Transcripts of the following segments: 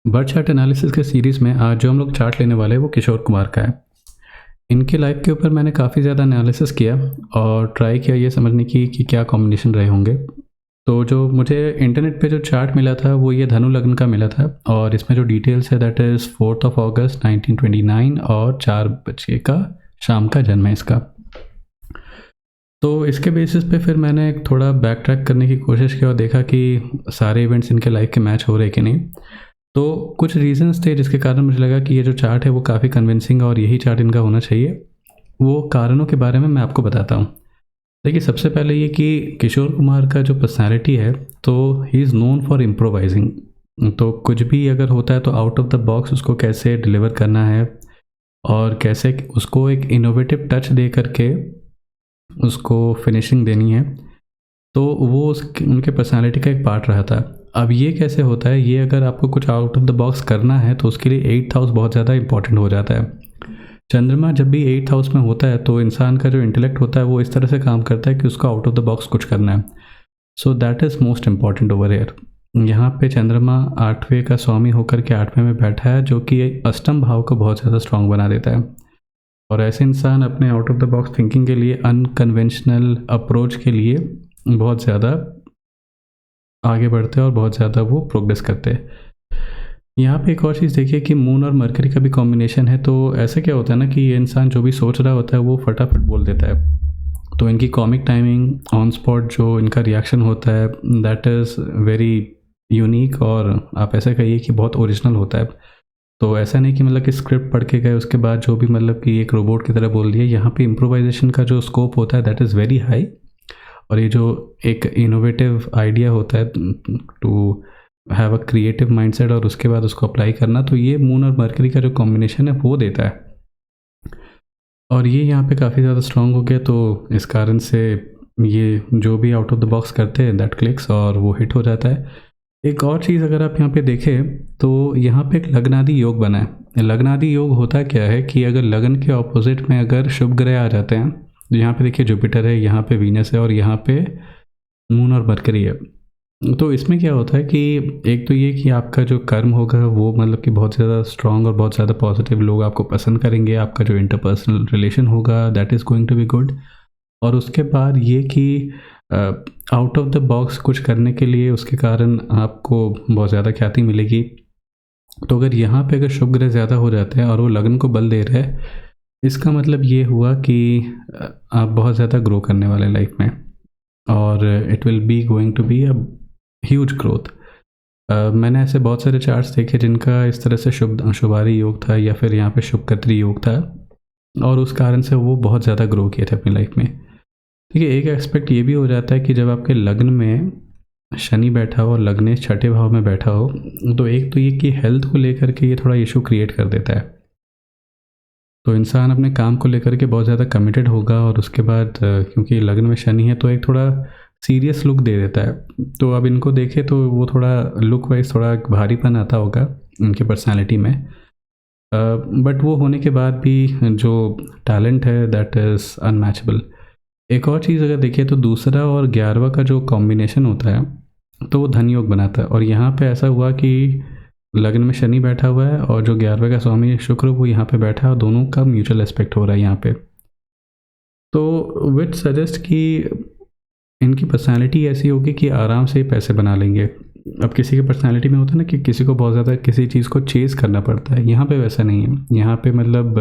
Birth chart analysis के series में आज जो हम लोग चार्ट लेने वाले हैं वो किशोर कुमार का है। इनके लाइफ के ऊपर मैंने काफ़ी ज़्यादा एनालिसिस किया और ट्राई किया ये समझने की कि क्या कॉम्बिनेशन रहे होंगे। तो जो मुझे इंटरनेट पे जो चार्ट मिला था वो ये धनु लग्न का मिला था और इसमें जो डिटेल्स है दैट इज़ 4 अगस्त 1929 और 4 बजे का शाम का जन्म है इसका। तो इसके बेसिस पे फिर मैंने थोड़ा बैक ट्रैक करने की कोशिश की और देखा कि सारे इवेंट्स इनके लाइफ के मैच हो रहे कि नहीं। तो कुछ रीज़न्स थे जिसके कारण मुझे लगा कि ये जो चार्ट है वो काफ़ी कन्विंसिंग और यही चार्ट इनका होना चाहिए। वो कारणों के बारे में मैं आपको बताता हूँ। देखिए, सबसे पहले ये कि किशोर कुमार का जो पर्सनैलिटी है तो ही इज़ नोन फॉर इम्प्रोवाइज़िंग। तो कुछ भी अगर होता है तो आउट ऑफ द बॉक्स उसको कैसे डिलीवर करना है और कैसे उसको एक इनोवेटिव टच दे करके उसको फिनिशिंग देनी है। तो वो उनके पर्सनैलिटी का एक पार्ट रहा था। अब ये कैसे होता है, ये अगर आपको कुछ आउट ऑफ द बॉक्स करना है तो उसके लिए 8th हाउस बहुत ज़्यादा इंपॉर्टेंट हो जाता है। चंद्रमा जब भी 8th हाउस में होता है तो इंसान का जो इंटेलेक्ट होता है वो इस तरह से काम करता है कि उसको आउट ऑफ द बॉक्स कुछ करना है। So that is most important over here. यहाँ पे चंद्रमा 8वें का स्वामी होकर के 8वें में बैठा है जो कि अष्टम भाव को बहुत ज़्यादा स्ट्रांग बना देता है। और ऐसे इंसान अपने out of the box thinking के लिए, अनकन्वेंशनल अप्रोच के लिए बहुत ज़्यादा आगे बढ़ते हैं और बहुत ज़्यादा वो प्रोग्रेस करते हैं। यहाँ पे एक और चीज़ देखिए कि मून और मरकरी का भी कॉम्बिनेशन है। तो ऐसे क्या होता है ना कि ये इंसान जो भी सोच रहा होता है वो फटाफट बोल देता है। तो इनकी कॉमिक टाइमिंग, ऑन स्पॉट जो इनका रिएक्शन होता है दैट इज़ वेरी यूनिक और आप ऐसा कहिए कि बहुत ओरिजिनल होता है। तो ऐसा नहीं कि मतलब कि स्क्रिप्ट पढ़ के गए उसके बाद जो भी मतलब कि एक रोबोट की तरह बोल दिया। यहाँ पे इम्प्रोवाइजेशन का जो स्कोप होता है दैट इज़ वेरी हाई। और ये जो एक इनोवेटिव आइडिया होता है to have a creative mindset और उसके बाद उसको अप्लाई करना, तो ये मून और मरकरी का जो कॉम्बिनेशन है वो देता है। और ये यहाँ पे काफ़ी ज़्यादा स्ट्रांग हो गया, तो इस कारण से ये जो भी आउट ऑफ द बॉक्स करते हैं दैट क्लिक्स और वो हिट हो जाता है। एक और चीज़ अगर आप यहाँ पे देखें तो यहाँ पे एक लग्नादि योग बना है। लग्नादि योग होता क्या है कि अगर लगन के ऑपोजिट में अगर शुभ ग्रह आ जाते हैं, तो यहाँ पे देखिए जुपिटर है, यहाँ पे वीनस है और यहाँ पे मून और मरकरी है। तो इसमें क्या होता है कि एक तो ये कि आपका जो कर्म होगा वो मतलब कि बहुत ज़्यादा स्ट्रांग और बहुत ज़्यादा पॉजिटिव लोग आपको पसंद करेंगे। आपका जो इंटरपर्सनल रिलेशन होगा that is going to be good. और उसके बाद ये कि आउट ऑफ द बॉक्स कुछ करने के लिए उसके कारण आपको बहुत ज़्यादा ख्याति मिलेगी। तो अगर यहाँ पे अगर शुभ ग्रह ज़्यादा हो जाते हैं और वो लगन को बल दे रहे हैं, इसका मतलब ये हुआ कि आप बहुत ज़्यादा ग्रो करने वाले लाइफ में और it will be going to be a huge growth. मैंने ऐसे बहुत सारे चार्ट्स देखे जिनका इस तरह से शुभारी योग था या फिर यहाँ पे शुभकर्त्री योग था और उस कारण से वो बहुत ज़्यादा ग्रो किए थे अपनी लाइफ में। देखिए, एक एस्पेक्ट ये भी हो जाता है कि जब आपके लग्न में शनि बैठा हो और लग्न 6ठे भाव में बैठा हो, तो एक तो ये कि हेल्थ को लेकर के ये थोड़ा इशू क्रिएट कर देता है। तो इंसान अपने काम को लेकर के बहुत ज़्यादा कमिटेड होगा और उसके बाद क्योंकि लग्न में शनि है तो एक थोड़ा सीरियस लुक दे देता है। तो अब इनको देखें तो वो थोड़ा लुक वाइज थोड़ा भारीपन आता होगा इनकी पर्सनालिटी में। बट वो होने के बाद भी जो टैलेंट है दैट इज़ अनमैचेबल। एक और चीज़ अगर देखिए तो दूसरा और 11वां का जो कॉम्बिनेशन होता है तो वो धन योग बनाता है। और यहाँ पे ऐसा हुआ कि लग्न में शनि बैठा हुआ है और जो 11वें का स्वामी शुक्र वो यहाँ पे बैठा है और दोनों का म्यूचुअल एस्पेक्ट हो रहा है यहाँ पे। तो विच सजेस्ट कि इनकी पर्सनालिटी ऐसी होगी कि आराम से पैसे बना लेंगे। अब किसी की पर्सनालिटी में होता है ना कि किसी को बहुत ज़्यादा किसी चीज़ को चेज़ करना पड़ता है, यहाँ पे वैसा नहीं है। यहाँ पे मतलब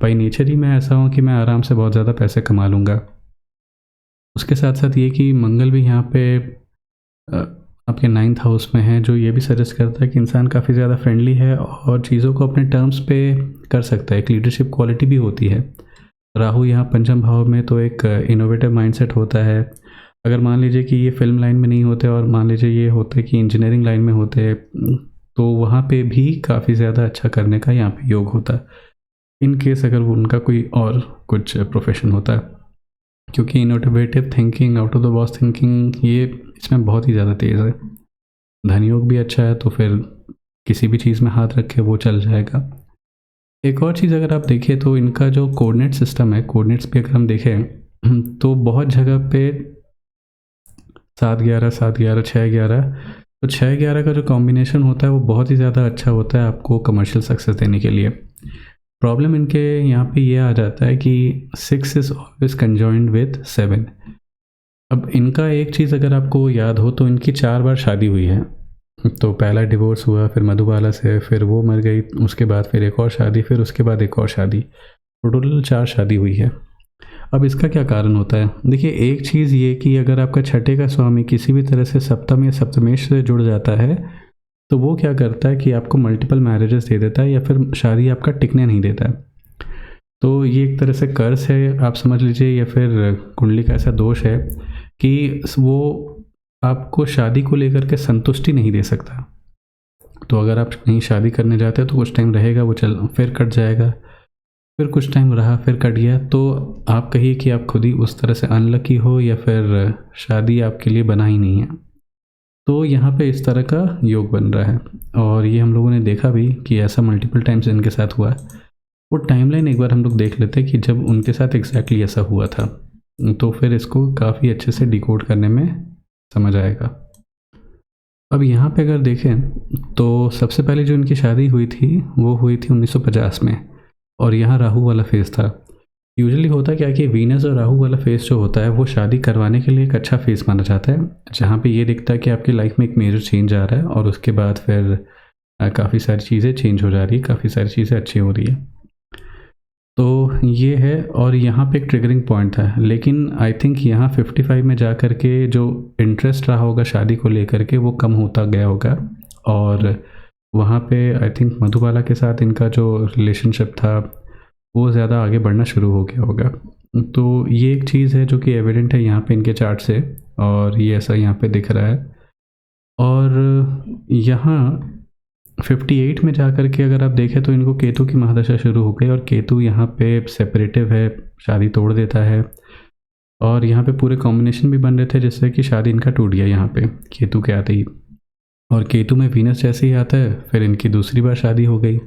बाई नेचर ही मैं ऐसा हूँ कि मैं आराम से बहुत ज़्यादा पैसे कमा लूँगा। उसके साथ साथ ये कि मंगल भी यहाँ पे आपके 9th हाउस में है, जो ये भी सजेस्ट करता है कि इंसान काफ़ी ज़्यादा फ्रेंडली है और चीज़ों को अपने टर्म्स पे कर सकता है। एक लीडरशिप क्वालिटी भी होती है। राहु यहाँ पंचम भाव में तो एक इनोवेटिव माइंडसेट होता है। अगर मान लीजिए कि ये फिल्म लाइन में नहीं होते और मान लीजिए ये होते कि इंजीनियरिंग लाइन में होते, तो वहाँ पे भी काफ़ी ज़्यादा अच्छा करने का यहाँ पे योग होता है, इन केस अगर वो उनका कोई और कुछ प्रोफेशन होता है। क्योंकि innovative thinking, out of the box thinking ये इसमें बहुत ही ज़्यादा तेज़ है। धन योग भी अच्छा है तो फिर किसी भी चीज़ में हाथ रखे वो चल जाएगा। एक और चीज़ अगर आप देखें तो इनका जो कोऑर्डिनेट सिस्टम है, कोऑर्डिनेट्स पे अगर हम देखें तो बहुत जगह पे 7-11, 7-11, 6-11 तो 6-11 का जो कॉम्बिनेशन होता है वो बहुत ही ज़्यादा अच्छा होता है आपको कमर्शियल सक्सेस देने के लिए। प्रॉब्लम इनके यहाँ पे ये आ जाता है कि 6 इज़ ऑलवेज कंजॉइंड विद 7। अब इनका एक चीज़ अगर आपको याद हो तो इनकी 4 बार शादी हुई है। तो पहला डिवोर्स हुआ, फिर मधुबाला से, फिर वो मर गई, उसके बाद फिर एक और शादी, फिर उसके बाद एक और शादी। तो टोटल 4 शादी हुई है। अब इसका क्या कारण होता है? देखिए, एक चीज़ ये कि अगर आपका छठे का स्वामी किसी भी तरह से सप्तम या सप्तमेश से जुड़ जाता है, तो वो क्या करता है कि आपको मल्टीपल मैरिजेस दे देता है या फिर शादी आपका टिकने नहीं देता है। तो ये एक तरह से कर्स है आप समझ लीजिए, या फिर कुंडली का ऐसा दोष है कि वो आपको शादी को लेकर के संतुष्टि नहीं दे सकता। तो अगर आप कहीं शादी करने जाते हैं तो कुछ टाइम रहेगा, वो चल फिर कट जाएगा, फिर कुछ टाइम रहा, फिर कट गया। तो आप कहिए कि आप खुद ही उस तरह से अनलकी हो या फिर शादी आपके लिए बना ही नहीं है। तो यहाँ पे इस तरह का योग बन रहा है और ये हम लोगों ने देखा भी कि ऐसा मल्टीपल टाइम्स इनके साथ हुआ है। वो टाइमलाइन एक बार हम लोग देख लेते हैं कि जब उनके साथ एग्जैक्टली ऐसा हुआ था, तो फिर इसको काफ़ी अच्छे से डिकोड करने में समझ आएगा। अब यहाँ पे अगर देखें तो सबसे पहले जो इनकी शादी हुई थी वो हुई थी 1950 में, और यहाँ राहु वाला फेज़ था। यूजुअली होता क्या कि वीनस और राहु वाला फेज़ जो होता है वो शादी करवाने के लिए एक अच्छा फेज़ माना जाता है, जहाँ पे ये दिखता है कि आपकी लाइफ में एक मेजर चेंज आ रहा है और उसके बाद फिर काफ़ी सारी चीज़ें चेंज हो जा रही है, काफ़ी सारी चीज़ें अच्छी हो रही है। तो ये है, और यहाँ पे एक ट्रिगरिंग पॉइंट था, लेकिन आई थिंक यहाँ 55 में जा कर के जो इंटरेस्ट रहा होगा शादी को लेकर के वो कम होता गया होगा, और वहाँ पे आई थिंक मधुबाला के साथ इनका जो रिलेशनशिप था वो ज़्यादा आगे बढ़ना शुरू हो गया होगा। तो ये एक चीज़ है जो कि एविडेंट है यहाँ पे इनके चार्ट से, और ये ऐसा यहाँ पे दिख रहा है। और यहाँ 58 में जा कर के अगर आप देखें तो इनको केतु की महादशा शुरू हो गई, और केतु यहाँ पे सेपरेटिव है, शादी तोड़ देता है, और यहाँ पे पूरे कॉम्बिनेशन भी बन रहे थे जिससे कि शादी इनका टूट गया यहाँ पे केतु के आते ही। और केतु में वीनस जैसे ही आता है फिर इनकी दूसरी बार शादी हो गई।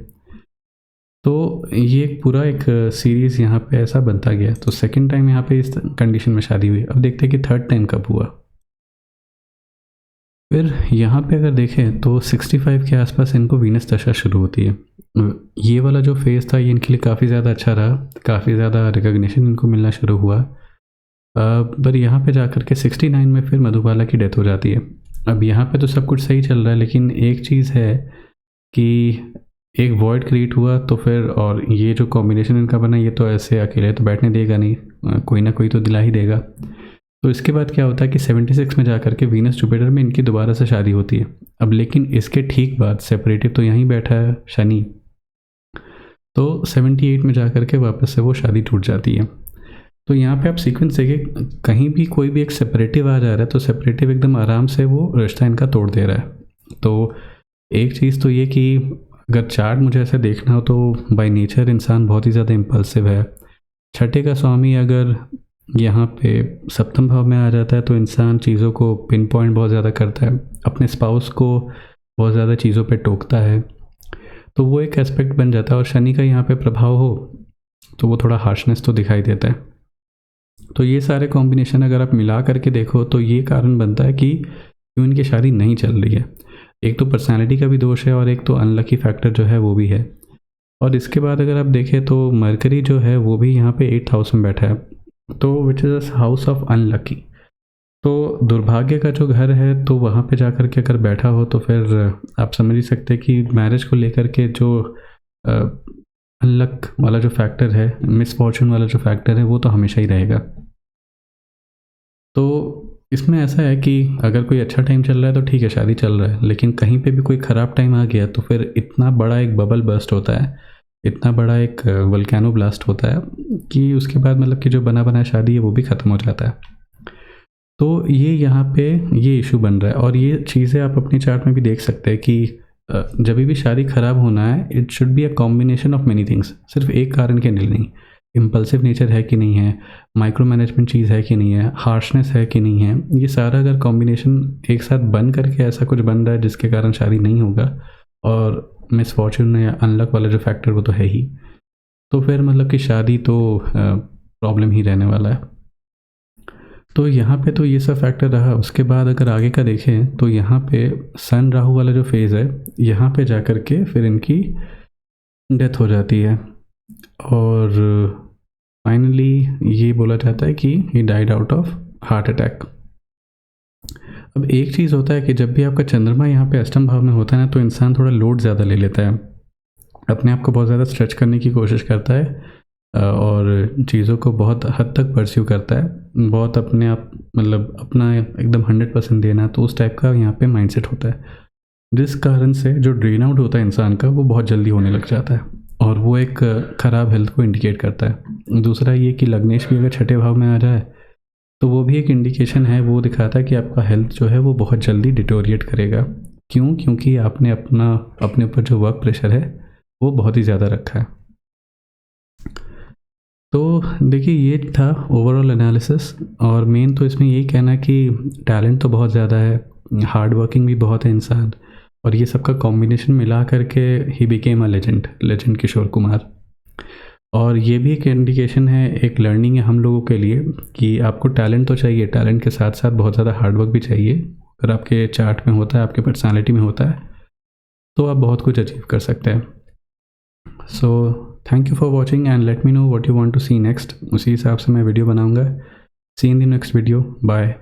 तो ये एक पूरा एक सीरीज़ यहाँ पे ऐसा बनता गया। तो सेकंड टाइम यहाँ पे इस कंडीशन में शादी हुई। अब देखते हैं कि थर्ड टाइम कब हुआ। फिर यहाँ पे अगर देखें तो 65 के आसपास इनको वीनस दशा शुरू होती है। ये वाला जो फेज़ था ये इनके लिए काफ़ी ज़्यादा अच्छा रहा, काफ़ी ज़्यादा रिकग्निशन इनको मिलना शुरू हुआ। पर यहाँ पे जा कर के 69 में फिर मधुबाला की डेथ हो जाती है। अब यहाँ पे तो सब कुछ सही चल रहा है, लेकिन एक चीज़ है कि एक वॉइड क्रिएट हुआ, तो फिर और ये जो कॉम्बिनेशन इनका बना ये तो ऐसे अकेले तो बैठने देगा नहीं, कोई ना कोई तो दिला ही देगा। तो इसके बाद क्या होता है कि 76 में जाकर के वीनस जुपिटर में इनकी दोबारा से शादी होती है। अब लेकिन इसके ठीक बाद सेपरेटिव तो यहीं बैठा है शनि, तो 78 में जाकर के वापस से वो शादी टूट जाती है। तो यहाँ पे आप सीक्वेंस देखिए, कहीं भी कोई भी एक सेपरेटिव आ जा रहा है तो सेपरेटिव एकदम आराम से वो रिश्ता इनका तोड़ दे रहा है। तो एक चीज़ तो ये कि अगर चार्ट मुझे ऐसे देखना हो तो बाय नेचर इंसान बहुत ही ज़्यादा इम्पल्सिव है। छठे का स्वामी अगर यहाँ पे सप्तम भाव में आ जाता है तो इंसान चीज़ों को पिन पॉइंट बहुत ज़्यादा करता है, अपने स्पाउस को बहुत ज़्यादा चीज़ों पे टोकता है, तो वो एक एस्पेक्ट बन जाता है। और शनि का यहाँ पे प्रभाव हो तो वो थोड़ा हार्शनेस तो दिखाई देता है। तो ये सारे कॉम्बिनेशन अगर आप मिला करके देखो तो ये कारण बनता है कि क्यों इनकी शादी नहीं चल रही है। एक तो पर्सनालिटी का भी दोष है और एक तो अनलकी फैक्टर जो है वो भी है। और इसके बाद अगर आप देखें तो मरकरी जो है वो भी यहाँ पे 8th हाउस में बैठा है, तो which is house of unlucky. तो दुर्भाग्य का जो घर है तो वहाँ पे जाकर के अगर बैठा हो तो फिर आप समझ ही सकते हैं कि मैरिज को लेकर के जो अनलक वाला जो फैक्टर है, मिसफॉर्चून वाला जो फैक्टर है वो तो हमेशा ही रहेगा। तो इसमें ऐसा है कि अगर कोई अच्छा टाइम चल रहा है तो ठीक है, शादी चल रहा है, लेकिन कहीं पे भी कोई ख़राब टाइम आ गया तो फिर इतना बड़ा एक बबल बर्स्ट होता है, इतना बड़ा एक वल्केनो ब्लास्ट होता है कि उसके बाद मतलब कि जो बना बनाया शादी है वो भी ख़त्म हो जाता है। तो ये यहाँ पे ये इशू बन रहा है, और ये चीज़ें आप अपने चार्ट में भी देख सकते हैं कि जब भी शादी ख़राब होना है it should be a combination of many things, सिर्फ एक कारण के लिए नहीं। इम्पल्सिव नेचर है कि नहीं है, माइक्रो मैनेजमेंट चीज़ है कि नहीं है, हार्शनेस है कि नहीं है, ये सारा अगर कॉम्बिनेशन एक साथ बन करके ऐसा कुछ बन रहा है जिसके कारण शादी नहीं होगा, और मिसफॉर्चून या अनलक वाला जो फैक्टर वो तो है ही, तो फिर मतलब कि शादी तो प्रॉब्लम ही रहने वाला है। तो यहाँ पे तो ये सब फैक्टर रहा। उसके बाद अगर आगे का देखें तो यहाँ पे सन राहु वाला जो फेज़ है, यहाँ पे जा कर के फिर इनकी डेथ हो जाती है और फाइनली ये बोला जाता है कि he died out of heart attack. अब एक चीज़ होता है कि जब भी आपका चंद्रमा यहाँ पे अष्टम भाव में होता है ना, तो इंसान थोड़ा लोड ज़्यादा ले लेता है, अपने आप को बहुत ज़्यादा स्ट्रेच करने की कोशिश करता है और चीज़ों को बहुत हद तक परस्यू करता है, बहुत अपने आप मतलब अपना एकदम 100% देना, तो उस टाइप का यहाँ पे माइंडसेट होता है, जिस कारण से जो ड्रेन आउट होता है इंसान का वो बहुत जल्दी होने लग जाता है और वो एक ख़राब हेल्थ को इंडिकेट करता है। दूसरा ये कि लग्नेश भी अगर छठे भाव में आ जाए तो वो भी एक इंडिकेशन है, वो दिखाता है कि आपका हेल्थ जो है वो बहुत जल्दी डिटोरिएट करेगा। क्यों? क्योंकि आपने अपने ऊपर जो वर्क प्रेशर है वो बहुत ही ज़्यादा रखा है। तो देखिए ये था ओवरऑल एनालिसिस और मेन तो इसमें यही कहना कि टैलेंट तो बहुत ज़्यादा है, हार्ड वर्किंग भी बहुत है इंसान, और ये सबका कॉम्बिनेशन मिला करके he became a legend Kishore Kumar. और ये भी एक इंडिकेशन है, एक लर्निंग है हम लोगों के लिए कि आपको टैलेंट तो चाहिए, टैलेंट के साथ साथ बहुत ज़्यादा हार्डवर्क भी चाहिए। अगर आपके चार्ट में होता है, आपके पर्सनालिटी में होता है, तो आप बहुत कुछ अचीव कर सकते हैं। So thank you for watching and let me know what you want to see next. उसी हिसाब से मैं वीडियो बनाऊंगा। See in the next video. Bye.